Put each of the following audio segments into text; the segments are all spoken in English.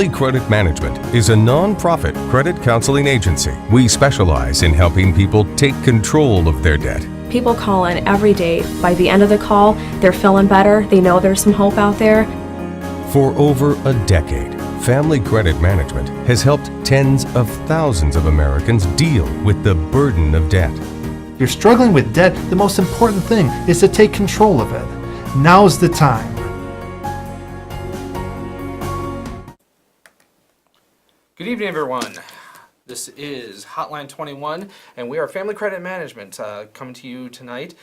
Family Credit Management is a non-profit credit counseling agency. We specialize in helping people take control of their debt. People call in every day. By the end of the call, they're feeling better. They know there's some hope out there. For over a decade, Family Credit Management has helped tens of thousands of Americans deal with the burden of debt. If you're struggling with debt, the most important thing is to take control of it. Now's the time. Good evening, everyone. This is Hotline 21, and we are Family Credit Management coming to you tonight,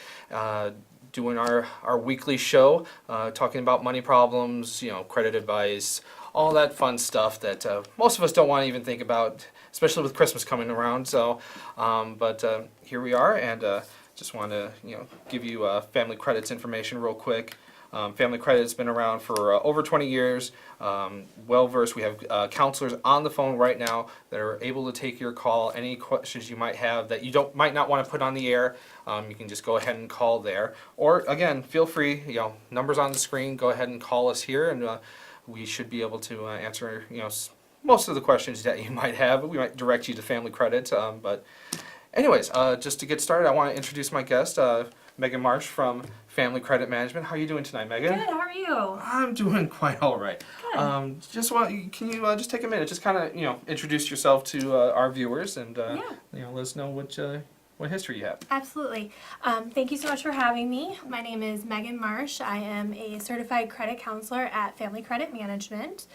doing our weekly show, talking about money problems, credit advice, all that fun stuff that most of us don't want to even think about, especially with Christmas coming around. So, but here we are, and just want to give you Family Credit's information real quick. Family Credit's been around for over 20 years, well-versed. We have counselors on the phone right now that are able to take your call. Any questions you might have that you might not want to put on the air, you can just go ahead and call there. Or again, feel free, numbers on the screen, go ahead and call us here, and we should be able to answer, most of the questions that you might have. We might direct you to Family Credit, but anyways, just to get started, I want to introduce my guest, Megan Marsh from Family Credit Management. How are you doing tonight, Megan? Good, how are you? I'm doing quite all right. Good. Can you just take a minute, just kind of introduce yourself to our viewers and let us know what history you have. Absolutely. Thank you so much for having me. My name is Megan Marsh. I am a certified credit counselor at Family Credit Management.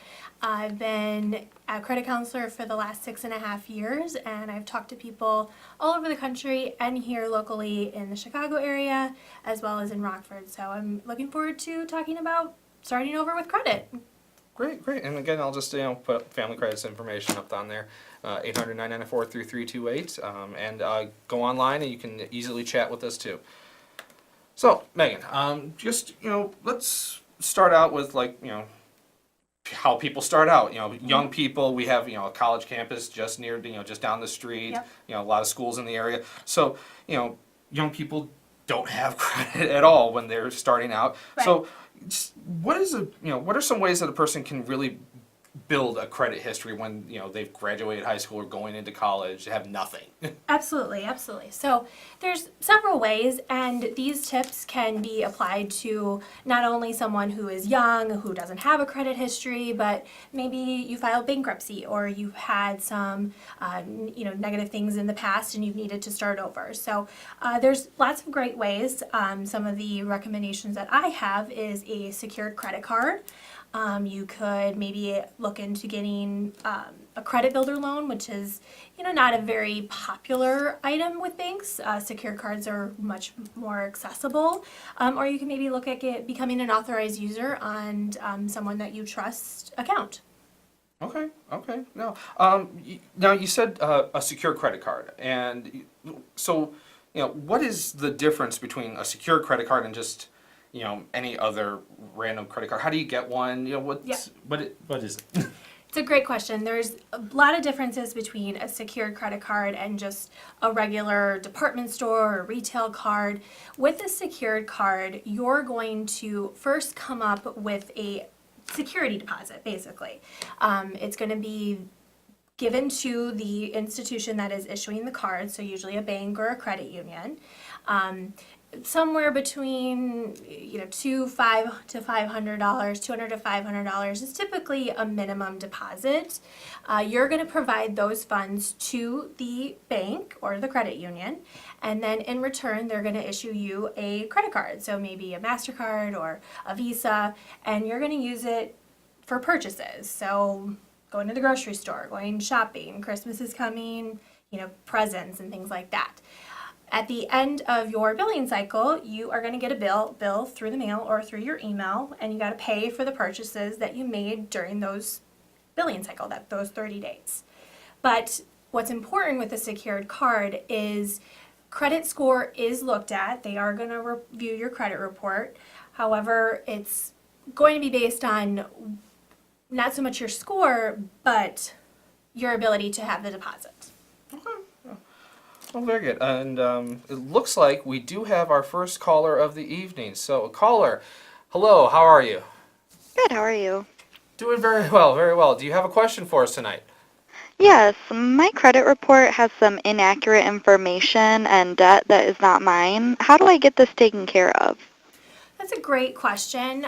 I've been a credit counselor for the last 6.5 years, and I've talked to people all over the country and here locally in the Chicago area, as well as in Rockford. So I'm looking forward to talking about starting over with credit. Great. And again, I'll just put Family Credit's information up on there, 800-994-3328, and go online and you can easily chat with us too. So Megan, let's start out with how people start out. Young people. We have a college campus just near just down the street. Yep. A lot of schools in the area. So young people don't have credit at all when they're starting out. Right. So what are some ways that a person can really build a credit history when they've graduated high school or going into college, they have nothing? Absolutely. So there's several ways, and these tips can be applied to not only someone who is young, who doesn't have a credit history, but maybe you filed bankruptcy or you've had some negative things in the past and you've needed to start over. So there's lots of great ways. Some of the recommendations that I have is a secured credit card. You could maybe look into getting a credit builder loan, which is, not a very popular item with banks. Secured cards are much more accessible. Or you can maybe look at becoming an authorized user on someone that you trust account. Okay. Now you said a secure credit card, and so what is the difference between a secure credit card and just any other random credit card? How do you get one? What is it? It's a great question. There's a lot of differences between a secured credit card and just a regular department store or retail card. With a secured card, you're going to first come up with a security deposit, basically. It's going to be given to the institution that is issuing the card, so usually a bank or a credit union. Somewhere between $200 to $500, $200 to $500 is typically a minimum deposit. You're going to provide those funds to the bank or the credit union, and then in return they're going to issue you a credit card, so maybe a MasterCard or a Visa, and you're going to use it for purchases. So going to the grocery store, going shopping, Christmas is coming, presents and things like that. At the end of your billing cycle, you are going to get a bill through the mail or through your email, and you got to pay for the purchases that you made during those billing cycle, those 30 days. But what's important with a secured card is credit score is looked at. They are going to review your credit report. However, it's going to be based on not so much your score, but your ability to have the deposit. Okay. Well, very good. And it looks like we do have our first caller of the evening. So, caller, hello, how are you? Good, how are you? Doing very well, very well. Do you have a question for us tonight? Yes, my credit report has some inaccurate information and debt that is not mine. How do I get this taken care of? That's a great question.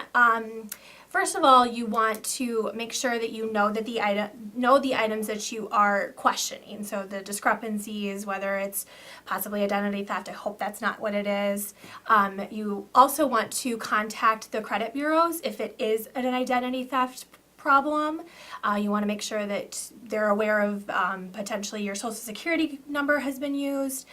First of all, you want to make sure that you know that the items that you are questioning. So the discrepancies, whether it's possibly identity theft. I hope that's not what it is. You also want to contact the credit bureaus if it is an identity theft problem. You want to make sure that they're aware of potentially your social security number has been used.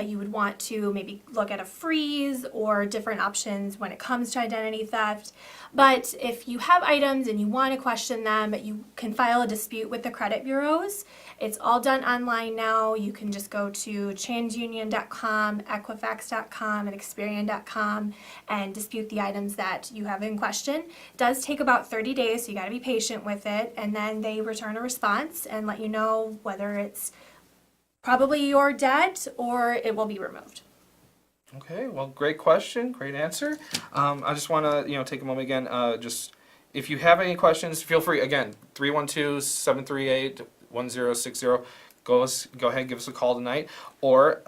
You would want to maybe look at a freeze or different options when it comes to identity theft. But if you have items and you want to question them, you can file a dispute with the credit bureaus. It's all done online now. You can just go to transunion.com, equifax.com, and experian.com and dispute the items that you have in question. It does take about 30 days, so you got to be patient with it, and then they return a response and let you know whether it's probably your debt or it will be removed. Okay, well, great question, great answer. I just want to, take a moment again. Just if you have any questions, feel free. Again, 312-738-1060. Go ahead and give us a call tonight. Or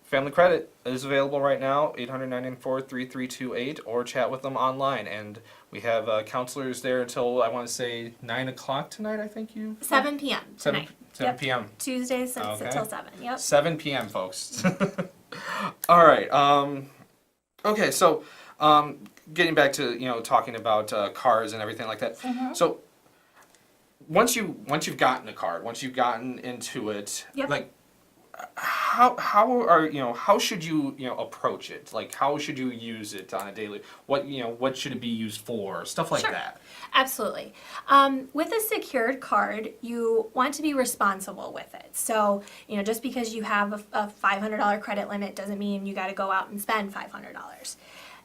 Family Credit is available right now, 800-994-3328, or chat with them online. And we have counselors there until, I want to say, 9 o'clock tonight, I think you? 7 p.m. tonight. 7 p.m. Tuesdays Okay. until 7. Yep. 7 p.m., folks. All right. Okay, so getting back to, talking about cars and everything like that. Mm-hmm. So once you've gotten a card, once you've gotten into it, Yep. like how should you approach it? Like how should you use it on a daily? What should it be used for? Stuff like Sure. that. Absolutely. With a secured card, you want to be responsible with it. So, just because you have a $500 credit limit doesn't mean you got to go out and spend $500.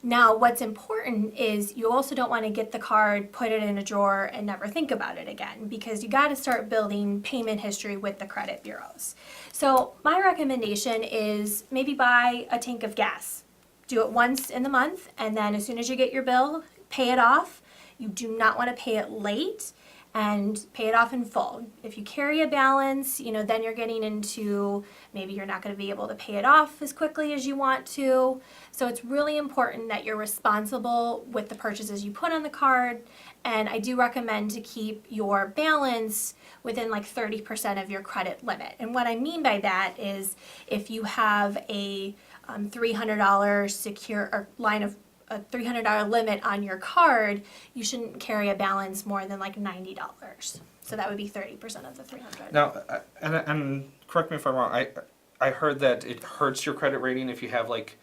Now, what's important is you also don't want to get the card, put it in a drawer, and never think about it again, because you got to start building payment history with the credit bureaus. So my recommendation is maybe buy a tank of gas. Do it once in the month, and then as soon as you get your bill, pay it off. You do not want to pay it late, and pay it off in full. If you carry a balance, then you're getting into maybe you're not going to be able to pay it off as quickly as you want to. So it's really important that you're responsible with the purchases you put on the card, and I do recommend to keep your balance within like 30% of your credit limit. And what I mean by that is if you have a $300 secure or line of a $300 limit on your card, you shouldn't carry a balance more than like $90. So that would be 30% of the $300. Now, and correct me if I'm wrong. I heard that it hurts your credit rating if you have like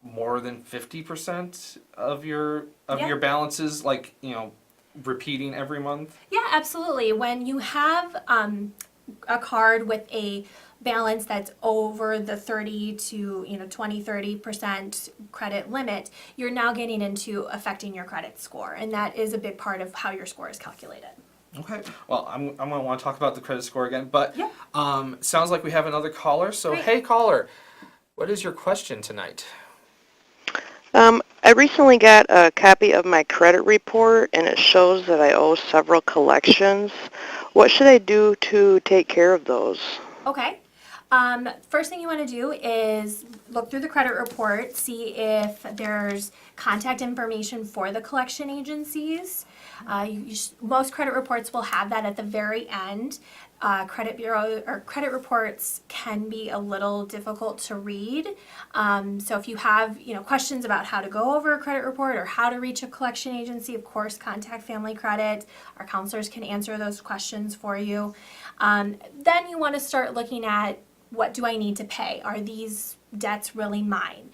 more than 50% of your balances, like repeating every month. Yeah, absolutely. When you have a card with a balance that's over the 20-30% credit limit, you're now getting into affecting your credit score, and that is a big part of how your score is calculated. Okay. Well, I'm gonna want to talk about the credit score again, but Yep. Sounds like we have another caller. So Great. Hey, caller, what is your question tonight? I recently got a copy of my credit report, and it shows that I owe several collections. What should I do to take care of those? Okay. First thing you want to do is look through the credit report, see if there's contact information for the collection agencies. Most credit reports will have that at the very end. Credit bureau or credit reports can be a little difficult to read. So if you have questions about how to go over a credit report or how to reach a collection agency, of course, contact Family Credit. Our counselors can answer those questions for you. Then you want to start looking at, what do I need to pay? Are these debts really mine?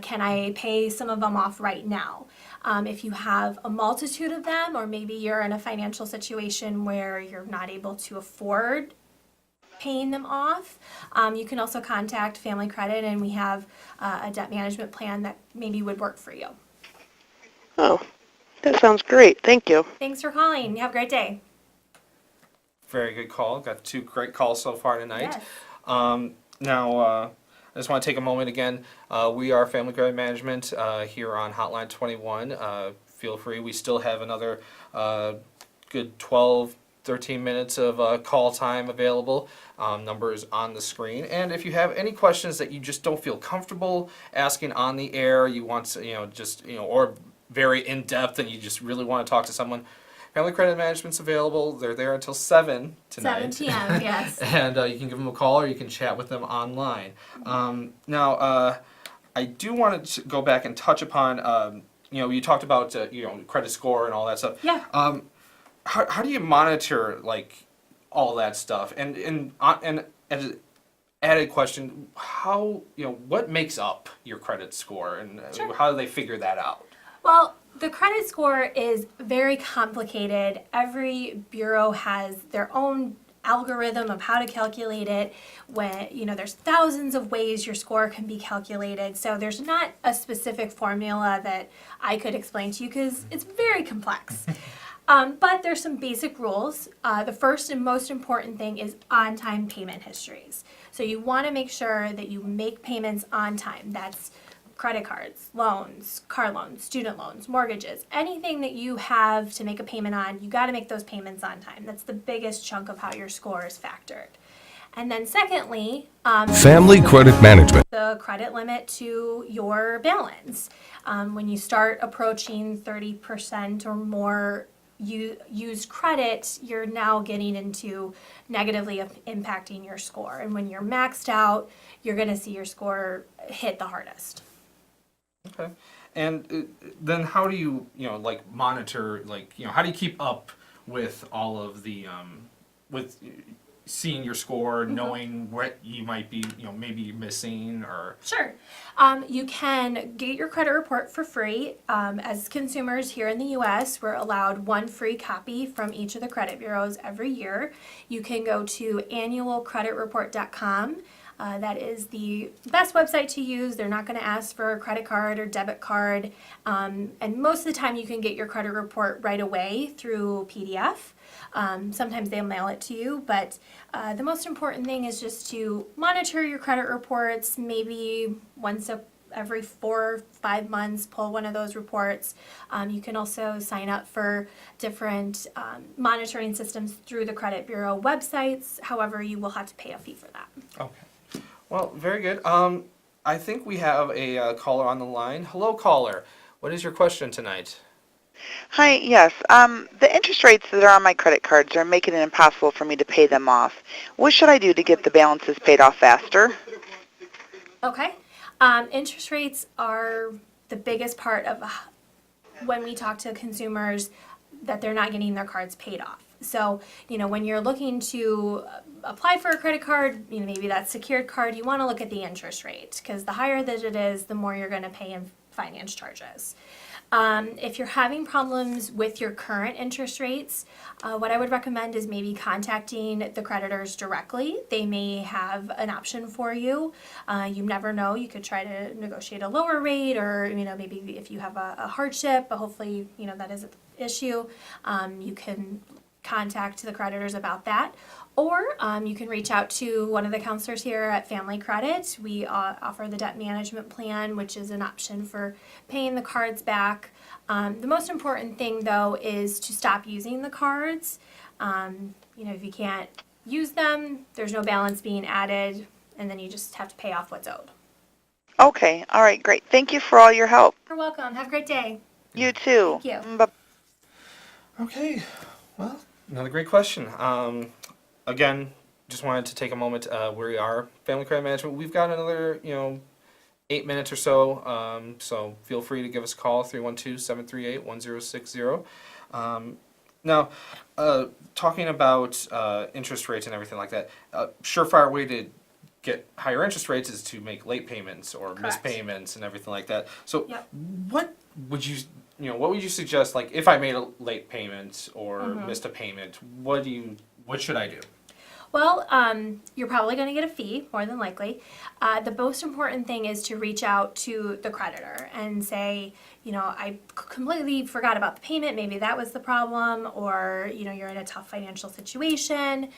Can I pay some of them off right now? If you have a multitude of them, or maybe you're in a financial situation where you're not able to afford paying them off, you can also contact Family Credit, and we have a debt management plan that maybe would work for you. Oh, that sounds great. Thank you. Thanks for calling. You have a great day. Very good call. Got 2 great calls so far tonight. Yes. Now, I just want to take a moment again. We are Family Credit Management here on Hotline 21. Feel free. We still have another good 12, 13 minutes of call time available. Number is on the screen. And if you have any questions that you just don't feel comfortable asking on the air, you want to, or very in-depth and you just really want to talk to someone, Family Credit Management's available. They're there until 7 tonight. 7 p.m., yes. And you can give them a call or you can chat with them online. Now, I do want to go back and touch upon, you talked about, credit score and all that stuff. Yeah. How do you monitor, like, all that stuff? And as an added question, what makes up your credit score and Sure. how do they figure that out? Well, the credit score is very complicated. Every bureau has their own algorithm of how to calculate it. There's thousands of ways your score can be calculated. So there's not a specific formula that I could explain to you because it's very complex. But there's some basic rules. The first and most important thing is on-time payment histories. So you want to make sure that you make payments on time. That's credit cards, loans, car loans, student loans, mortgages, anything that you have to make a payment on, you got to make those payments on time. That's the biggest chunk of how your score is factored. And then secondly, Family Credit Management. the credit limit to your balance. When you start approaching 30% or more used credit, you're now getting into negatively impacting your score. And when you're maxed out, you're going to see your score hit the hardest. Okay. And then how do you, monitor, how do you keep up with all of the, with seeing your score, knowing what you might be, maybe missing or... Sure. You can get your credit report for free. As consumers here in the U.S., we're allowed one free copy from each of the credit bureaus every year. You can go to annualcreditreport.com. That is the best website to use. They're not going to ask for a credit card or debit card. And most of the time you can get your credit report right away through PDF. Sometimes they'll mail it to you, but the most important thing is just to monitor your credit reports, maybe once every 4 or 5 months, pull one of those reports. You can also sign up for different monitoring systems through the credit bureau websites. However, you will have to pay a fee for that. Okay. Well, very good. I think we have a caller on the line. Hello, caller. What is your question tonight? Hi, yes. The interest rates that are on my credit cards are making it impossible for me to pay them off. What should I do to get the balances paid off faster? Okay. Interest rates are the biggest part of when we talk to consumers that they're not getting their cards paid off. So, when you're looking to apply for a credit card, maybe that secured card, you want to look at the interest rate because the higher that it is, the more you're going to pay in finance charges. If you're having problems with your current interest rates, what I would recommend is maybe contacting the creditors directly. They may have an option for you. You never know. You could try to negotiate a lower rate or, maybe if you have a hardship, but hopefully, that isn't the issue. You can contact the creditors about that. Or you can reach out to one of the counselors here at Family Credit. We offer the debt management plan, which is an option for paying the cards back. The most important thing, though, is to stop using the cards. If you can't use them, there's no balance being added, and then you just have to pay off what's owed. Okay. All right. Great. Thank you for all your help. You're welcome. Have a great day. You too. Thank you. Bye. Okay. Well, another great question. Again, just wanted to take a moment. We are Family Credit Management. We've got another, 8 minutes or so. So feel free to give us a call, 312-738-1060. Now, talking about interest rates and everything like that, surefire way to get higher interest rates is to make late payments or missed payments and everything like that. So what would you suggest, like if I made a late payment or missed a payment, what should I do? Well, you're probably going to get a fee, more than likely. The most important thing is to reach out to the creditor and say, I completely forgot about the payment. Maybe that was the problem, or, you're in a tough financial situation.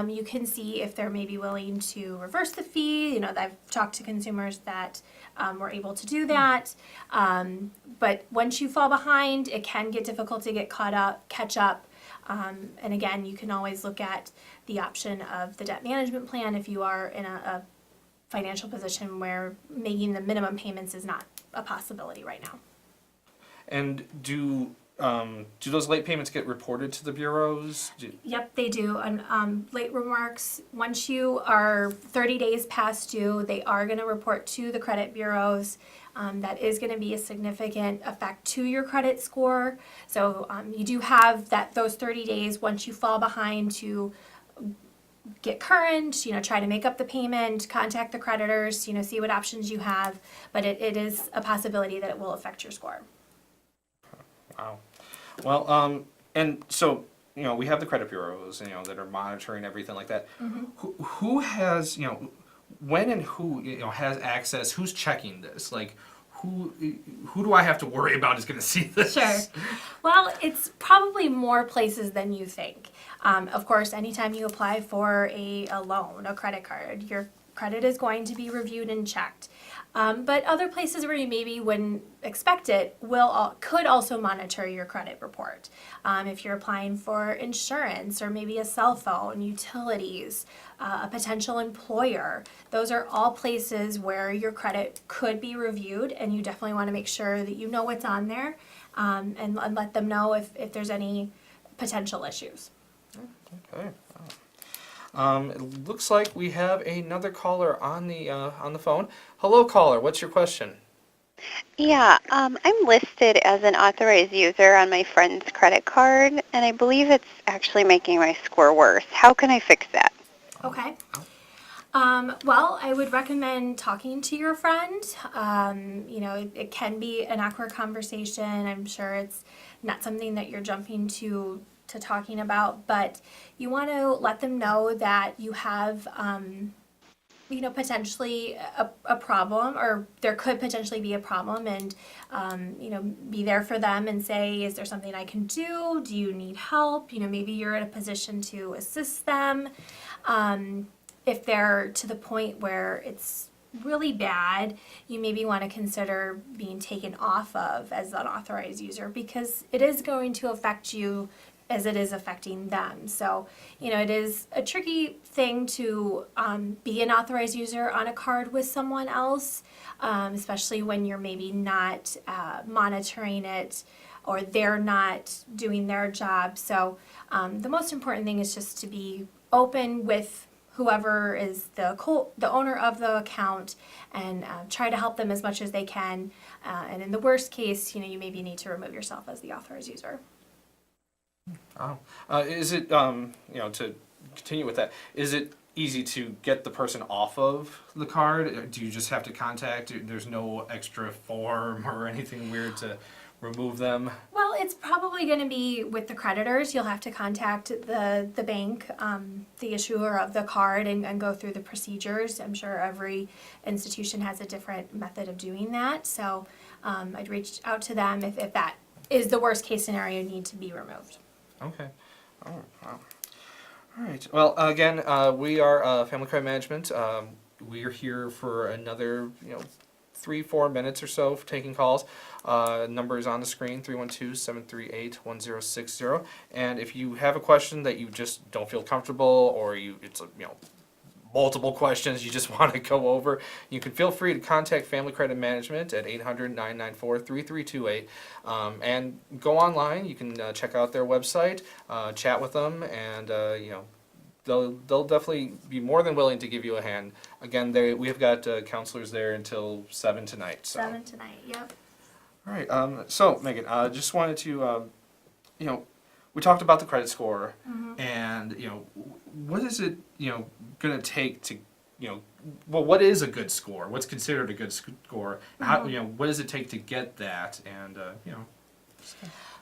You can see if they're maybe willing to reverse the fee. I've talked to consumers that were able to do that. But once you fall behind, it can get difficult to catch up. And again, you can always look at the option of the debt management plan if you are in a financial position where making the minimum payments is not a possibility right now. And do those late payments get reported to the bureaus? Yep, they do. And late remarks, once you are 30 days past due, they are going to report to the credit bureaus. That is going to be a significant effect to your credit score. So you do have those 30 days once you fall behind to get current, try to make up the payment, contact the creditors, see what options you have. But it is a possibility that it will affect your score. Wow. Well, and so, we have the credit bureaus, that are monitoring everything like that. Mm-hmm. Who has, when and who, has access? Who's checking this? Like, who do I have to worry about is going to see this? Sure. Well, it's probably more places than you think. Of course, anytime you apply for a loan, a credit card, your credit is going to be reviewed and checked. But other places where you maybe wouldn't expect it could also monitor your credit report. If you're applying for insurance or maybe a cell phone, utilities, a potential employer, those are all places where your credit could be reviewed, and you definitely want to make sure that you know what's on there and let them know if there's any potential issues. Okay. It looks like we have another caller on the phone. Hello, caller. What's your question? Yeah, I'm listed as an authorized user on my friend's credit card, and I believe it's actually making my score worse. How can I fix that? Okay. Well, I would recommend talking to your friend. It can be an awkward conversation. I'm sure it's not something that you're jumping to talking about, but you want to let them know that you have, potentially a problem, or there could potentially be a problem, and, be there for them and say, is there something I can do? Do you need help? Maybe you're in a position to assist them. If they're to the point where it's really bad, you maybe want to consider being taken off of as an authorized user, because it is going to affect you as it is affecting them. So, it is a tricky thing to be an authorized user on a card with someone else, especially when you're maybe not monitoring it or they're not doing their job. So the most important thing is just to be open with whoever is the owner of the account, and try to help them as much as they can. And in the worst case, you maybe need to remove yourself as the authorized user. Oh. Is it, to continue with that, is it easy to get the person off of the card? Do you just have to contact? There's no extra form or anything weird to remove them? Well, it's probably going to be with the creditors. You'll have to contact the bank, the issuer of the card, and go through the procedures. I'm sure every institution has a different method of doing that. So I'd reach out to them if that is the worst case scenario, need to be removed. Okay. Oh, wow. All right. Well, again, we are Family Credit Management. We are here for another, 3-4 minutes or so for taking calls. Number is on the screen, 312-738-1060. And if you have a question that you just don't feel comfortable, or it's multiple questions you just want to go over, you can feel free to contact Family Credit Management at 800-994-3328, and go online. You can check out their website, chat with them, and they'll definitely be more than willing to give you a hand. Again, we have got counselors there until 7 tonight. So. 7 tonight, yep. All right. So Megan, just wanted to, we talked about the credit score, and what is it, going to take to, what is a good score? What's considered a good score? How, what does it take to get that? And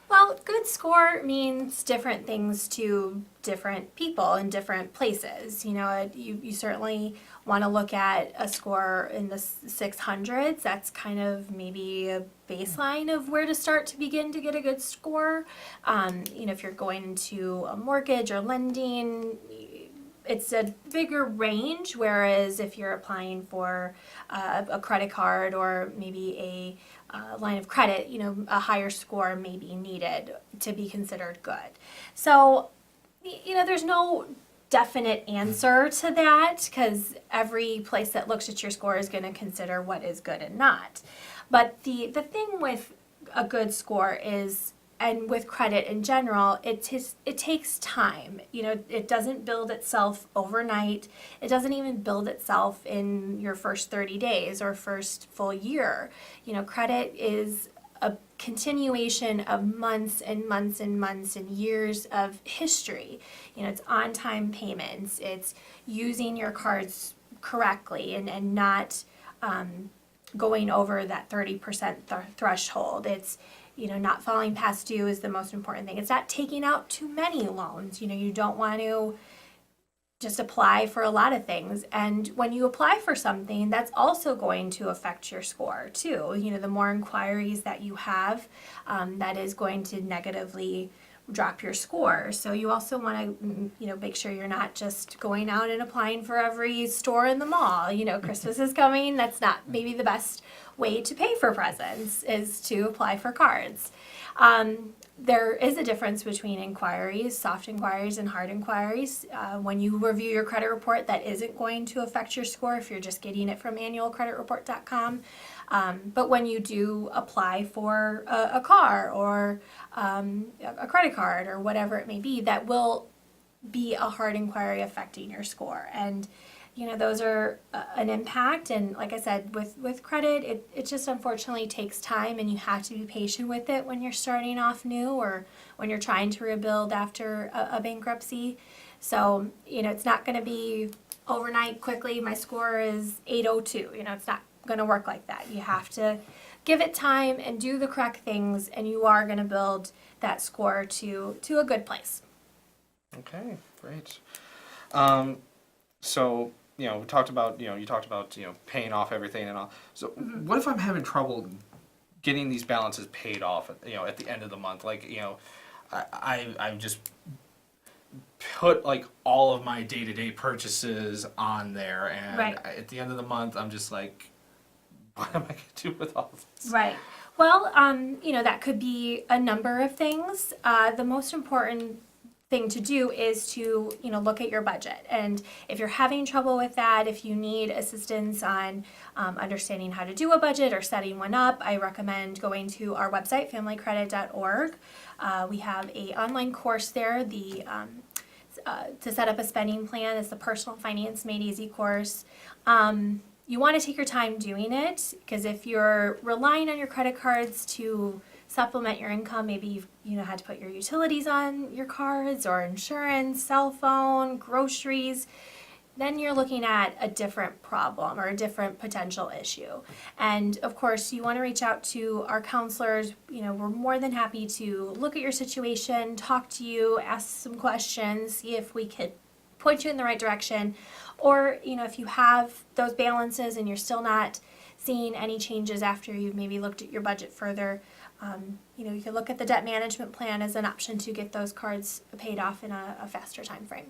Well, good score means different things to different people in different places. You certainly want to look at a score in the 600s. That's kind of maybe a baseline of where to start to begin to get a good score. If you're going into a mortgage or lending, it's a bigger range, whereas if you're applying for a credit card or maybe a line of credit, a higher score may be needed to be considered good. So, there's no definite answer to that, because every place that looks at your score is going to consider what is good and not. But the thing with a good score is, and with credit in general, it takes time. It doesn't build itself overnight. It doesn't even build itself in your first 30 days or first full year. Credit is a continuation of months and months and months and years of history. It's on-time payments. It's using your cards correctly and not going over that 30% threshold. It's not falling past due is the most important thing. It's not taking out too many loans. You don't want to just apply for a lot of things. And when you apply for something, that's also going to affect your score too. The more inquiries that you have, that is going to negatively drop your score. So you also want to, make sure you're not just going out and applying for every store in the mall. Christmas is coming. That's not maybe the best way to pay for presents, is to apply for cards. There is a difference between inquiries, soft inquiries and hard inquiries. When you review your credit report, that isn't going to affect your score if you're just getting it from annualcreditreport.com. But when you do apply for a car or a credit card or whatever it may be, that will be a hard inquiry affecting your score. And those are an impact. And like I said, with credit, it just unfortunately takes time, and you have to be patient with it when you're starting off new or when you're trying to rebuild after a bankruptcy. So, it's not going to be overnight quickly. My score is 802. It's not going to work like that. You have to give it time and do the correct things, and you are going to build that score to a good place. Okay, great. So, we talked about, you talked about, paying off everything and all. So what if I'm having trouble getting these balances paid off, at the end of the month? Like, I just put like all of my day-to-day purchases on there, and right. At the end of the month, I'm just like, what am I going to do with all of this? Right. Well, that could be a number of things. The most important thing to do is to look at your budget, and if you're having trouble with that, if you need assistance on understanding how to do a budget or setting one up, I recommend going to our website, familycredit.org. We have an online course there, to set up a spending plan. It's the Personal Finance Made Easy course. You want to take your time doing it, because if you're relying on your credit cards to supplement your income, maybe you've had to put your utilities on your cards, or insurance, cell phone, groceries, then you're looking at a different problem or a different potential issue. And of course, you want to reach out to our counselors. We're more than happy to look at your situation, talk to you, ask some questions, see if we could point you in the right direction. Or, if you have those balances and you're still not seeing any changes after you've maybe looked at your budget further, you can look at the debt management plan as an option to get those cards paid off in a faster time frame.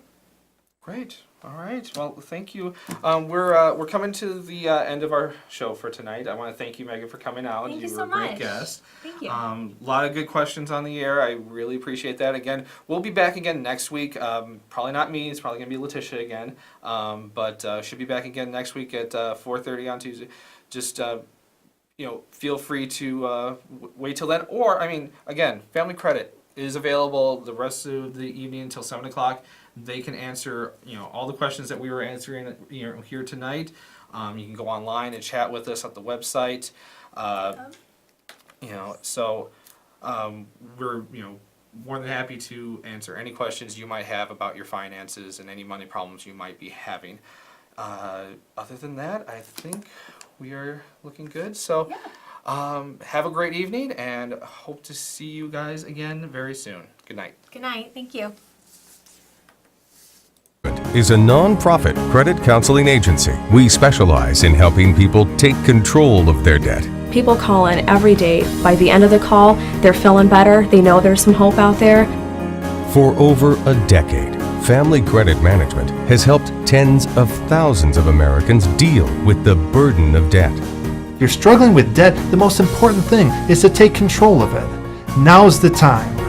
Great. All right. Well, thank you. We're coming to the end of our show for tonight. I want to thank you, Megan, for coming out. Thank you were so a great much. guest. Thank you. A lot of good questions on the air. I really appreciate that. Again, we'll be back again next week. Probably not me. It's probably going to be Letitia again. But should be back again next week at 4:30 on Tuesday. Just feel free to wait till then. Or, again, Family Credit is available the rest of the evening until 7 o'clock. They can answer, all the questions that we were answering, here tonight. You can go online and chat with us at the website. So we're, more than happy to answer any questions you might have about your finances and any money problems you might be having. Other than that, I think we are looking good. So have a great evening, and hope to see you guys again very soon. Good night. Good night. Thank you. Is a non-profit credit counseling agency. We specialize in helping people take control of their debt. People call in every day. By the end of the call, they're feeling better. They know there's some hope out there. For over a decade, Family Credit Management has helped tens of thousands of Americans deal with the burden of debt. If you're struggling with debt, the most important thing is to take control of it. Now's the time.